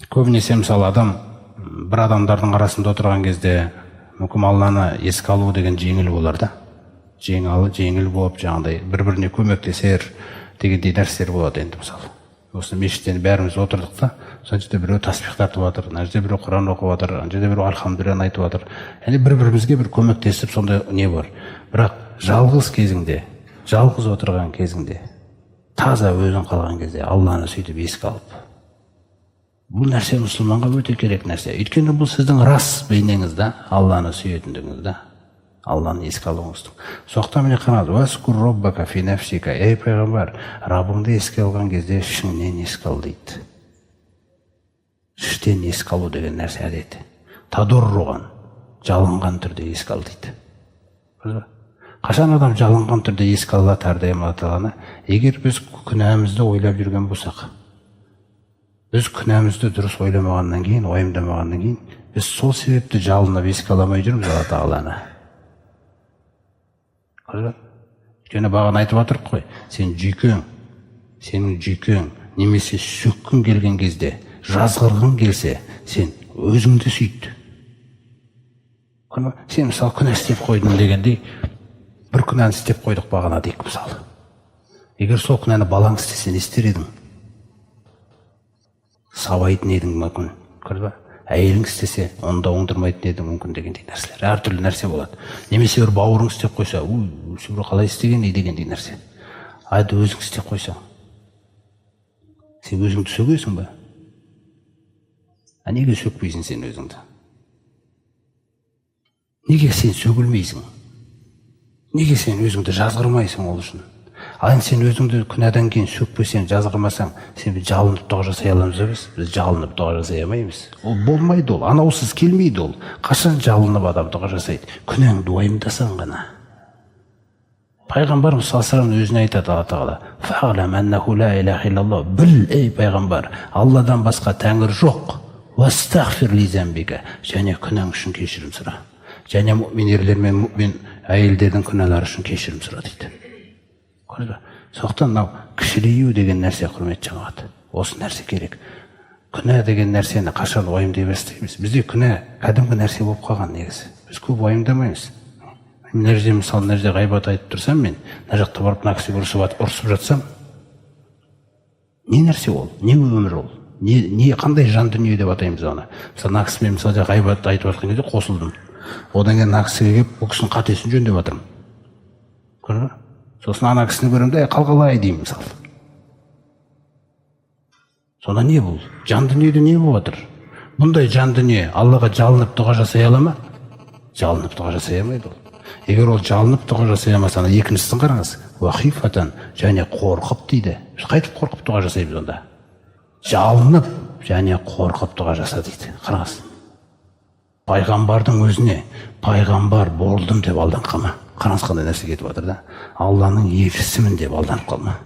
Көбінесе мысалы адам бір адамдардың арасында отырған кезде мүмкін Алланы еске алу деген жеңіл болар да. Жеңіл болып, жаңағыдай бір-біріне көмектесер дегендей нәрселер болады енді мысалы. Осы мешіттен бәріміз отырдық та, сол жерде біреу тасбих тартып жатыр, мына жерде біреу Құран оқып жатыр, ана жерде біреу альхамдулилля айтып жатыр. Яғни бір-бірімізге бір көмектесіп сондай не бар. Бірақ жалғыз кезіңде, жалғыз отырған кезіңде, таза өзің қалған кезде Алланы сөйтіп еске алып. Бұл нәрсе мұсылманға өте керек нәрсе. Өйткені бұл сіздің рас бейнеңіз да, Алланы сүйетіндігіңіз да, Алланы еске алуыңыздың. Соқтан міне қараңыз, «Васкур роббака фи нафсика». Ей пайғамбар, Раббыңды еске алған кезде ішіңнен еске ал дейді. Іштен еске алу деген нәрсе әдеті. Тадурруған, жалынған түрде еске ал дейді. Қашан адам жалынған түрде еске алады әрдайым Алланы? Егер біз күнәмізді ойлап жүрген болсақ, біз күнәмізді дұрыс ойламағаннан кейін, уайымдамағаннан кейін, біз сол себепті жалынып еске аламай жүрміз Алла Тағаланы. Өйткені бағана айтып жатырық қой, сенің жүйкең немесе сөккің келген кезде, жазғырғың келсе, сен өзіңді сүйт. Сен мысалы күнә істеп қойдың дегендей, бір күнәні істеп қойдық бағана дейік мысалы. Егер сол күнәні балаң істесе не істер едің? Сабайтын едің мүмкін, әйелің істесе, оны да оңдырмайтын едің мүмкін дегендей нәрселер. Әртүрлі нәрсе болады. Немесе бір бауырың істеп қойса, сөбір қалай істеген дегендей нәрсе. Айды өзің істеп қойса, сен өзіңді сөгесің ба? Неге сөкпейсің сен өзіңді? Неге сен сөгілмейсің? Неге сен өзіңді жазғырмайсың ол үшін? Ал сен өзіңді күнәдан кейін сөкпесең, жазғырмасаң, сен жалынып дұға жасай аламыз емес? Біз жалынып дұға жасай алмаймыз. Ол болмайды, ол анаусыз келмейді ол. Қашан жалынып адам дұға жасайды? Күнәңді уайымдасаң ғана. Пайғамбарымыз саллаллаху алейхи өзіне айтады Алла Тағала: «Фа'лам аннаху ла илаха иллаллах». Біл, ей пайғамбар, Алладан басқа тәңір жоқ. «Вастағфир ли замбика». Және күнәң үшін кешірім сұра. Және мұъмин ерлер мен мұъмин әйелдердің күнәлары үшін кешірім сұра дейді. Соқтан кішірейу деген нәрсе, құрметті жамағат. Осы нәрсе керек. Күнә деген нәрсені қашан уайымдай бастаймыз? Бізде күнә кәдімгі нәрсе болып қалған негізі. Біз көп уайымдамаймыз. Мына жерде мысалы, мына жерде ғайбат айтып тұрсам, мен мына жақта барып мына кісіге ұрысып жатсам, не нәрсе ол? Не өмір ол? Қандай жан дүние деп атаймыз оны? Мысалы, мына кісімен мысалы ғайбат айтып жатқан кезде қосылдым. Одан кейін мына кісіге келіп, бұл кісінің қатесін жөндеп жатырмын. Көрді? Сосын ана кісіні көремін, қалғалай деймін мысалы. Сонда не бұл? Жан дүниеде не болып жатыр? Бұндай жан дүние Аллаға жалынып дұға жасай ала ма? Жалынып дұға жасай алмайды ол. Егер ол жалынып дұға жасай алмаса, екіншісін қараңыз. Уахифатан, және қорқып дейді. Біз қайтып қорқып дұға жасаймыз онда? Жалынып және қорқып дұға жаса дейді. Қараңыз. Пайғамбардың өзіне пайғамбар болдым деп алданып қалма. Қараңыз қандай нәрсе кетіп жатыр да. Алланың елшісімін деп алданып қалма.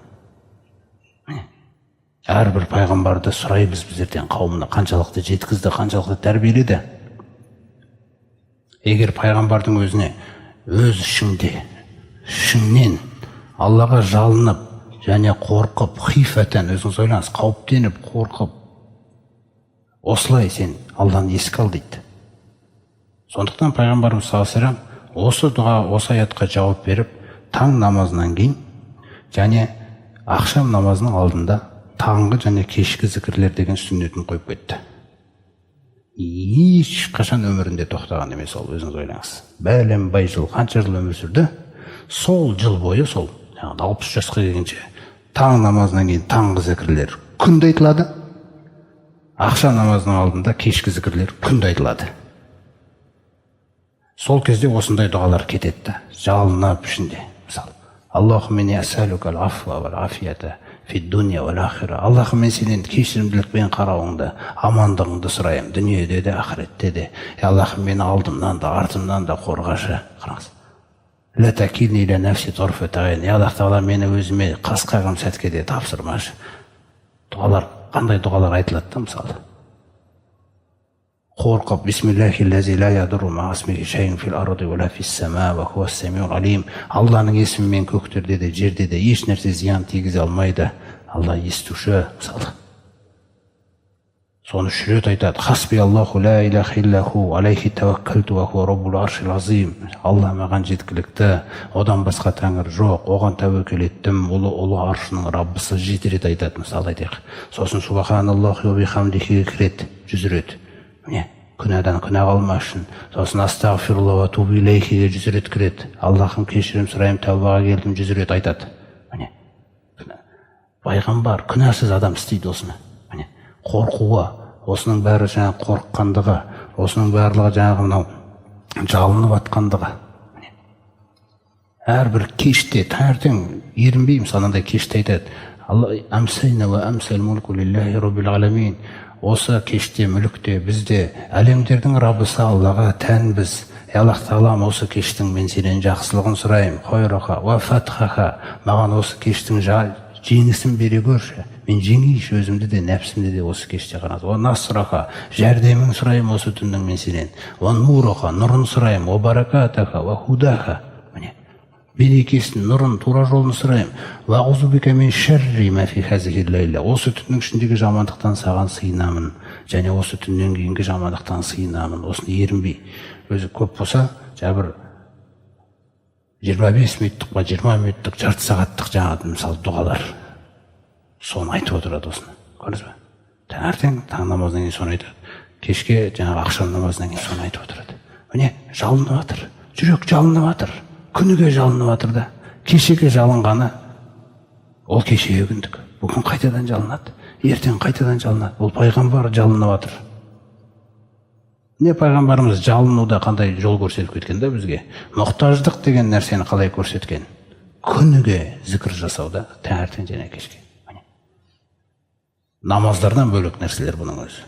Әрбір пайғамбарды сұраймыз біздерден, қауымына қаншалықты жеткізді, қаншалықты тәрбиеледі. Егер пайғамбардың өзіне өз ішіңнен Аллаға жалынып және қорқып, хифатан, өзіңіз ойлаңыз, қауіптеніп, қорқып, осылай сен Алланы еске ал дейді. Сондықтан пайғамбарымыз саллаллаху алейхи ва саллям осы дұға, осы аятқа жауап беріп, таң намазынан кейін және ақшам намазының алдында таңғы және кешкі зікірлер деген сүннетін қойып кетті. Ешқашан өмірінде тоқтаған емес ол, өзіңіз ойлаңыз. Бәленбай жыл, қанша жыл өмір сүрді? Сол жыл бойы, сол 60 жасқа келгенше таң намазынан кейін таңғы зікірлер күнде айтылады, ақшам намазының алдында кешкі зікірлер күнде айтылады. Сол кезде осындай дұғалар кетеді, жалынып ішінде. Мысалы, Аллахумма инни ас'алука ал-афва вал-афията фид-дуния вал-ахира. Аллахым, мен сенен кешірімділікпен қарауыңды, амандығыңды сұраймын, дүниеде де, ақыретте де. Аллахым, мені алдымнан да, артымнан да қорғашы. Қараңыз. Ла такилни иля нафси тарфата айн. Аллах Тағала мені өзіме қас қағым сәтке де тапсырмашы. Дұғалар, қандай дұғалар айтылады мысалы? Қорқып, бисмиллахи-лази ла ядурру ма'асмихи шай'ун фил арди ва ла фис сама ва хуа ас-сами'ул алим. Алланың есімімен көктерде де, жерде де еш нәрсе зиян тигізе алмайды. Алла естуші, мысалы. Соны үш рет айтады. Хасби Аллаху ла иляха иллаху алейхи таваккалту ва хуа раббул аршил азим. Алла маған жеткілікті, одан басқа тәңір жоқ, оған тәуекел еттім, ұлы аршының Раббысы 7 рет айтады, мысалы айтайық. Сосын субханаллахи ва бихамдихи 2 рет, 100 рет. Міне, күнәдан күнә қалмас үшін. Сосын астағфирулла ва тубу илейхиге 100 рет кіреді. Аллахым кешірім сұраймын, тәубаға келдім 100 рет айтады. Міне, пайғамбар күнәсіз адам істейді осыны. Міне, қорқуға, осының бәрі жаңа қорыққандығы, осының барлығы жаңағы мынау жалынып атқандығы. Әрбір кеште таңертең ерінбейміз, анандай кеште айтады. Амсайна ва амсал мулку лиллахи раббил аламин. Осы кеште мүлікте бізде әлемдердің Раббысы Аллаға тәнбіз. Аллах тағалам, осы кештің мен сенен жақсылығын сұрайым. Хойраха ва фатхаха. Маған осы кештің жеңісін бере көрші. Мен жеңейші өзімді де, нәпсімді де осы кеште қанады. О насраха, жәрдемін сұрайым осы түннің мен сенен. О нураха, нұрын сұрайым. О баракатаха, о худаха. Берекесін, нұрын, тура жолын сұрайым. Ва аузубика мин шарри ма фи хазихи лейла. Осы түннің ішіндегі жамандықтан саған сыйынамын. Және осы түннен кейінгі жамандықтан сыйынамын. Осыны ерінбей. Өзі көп болса, жабыр 25 минуттық па, 20 минуттық, жарты сағаттық жаңағы мысалы дұғалар. Соны айтып отырады осыны. Көрдіңіз бе? Таңертең таң намазынан кейін соны айтады. Кешке жаңағы ақшам намазынан кейін соны айтып отырады. Міне, жалынып жатыр. Жүрек жалынып жатыр. Күніге жалынып жатыр да. Кешеге жалынғаны ол кешеге күндік. Бүгін қайтадан жалынады. Ертең қайтадан жалынады. Ол пайғамбар жалынып жатыр. Не пайғамбарымыз жалынуда қандай жол көрсетіп кеткен да бізге? Мұқтаждық деген нәрсені қалай көрсеткен? Күніге зікір жасауда, таңертең және кешке. Намаздардан бөлек нәрселер бұның өзі.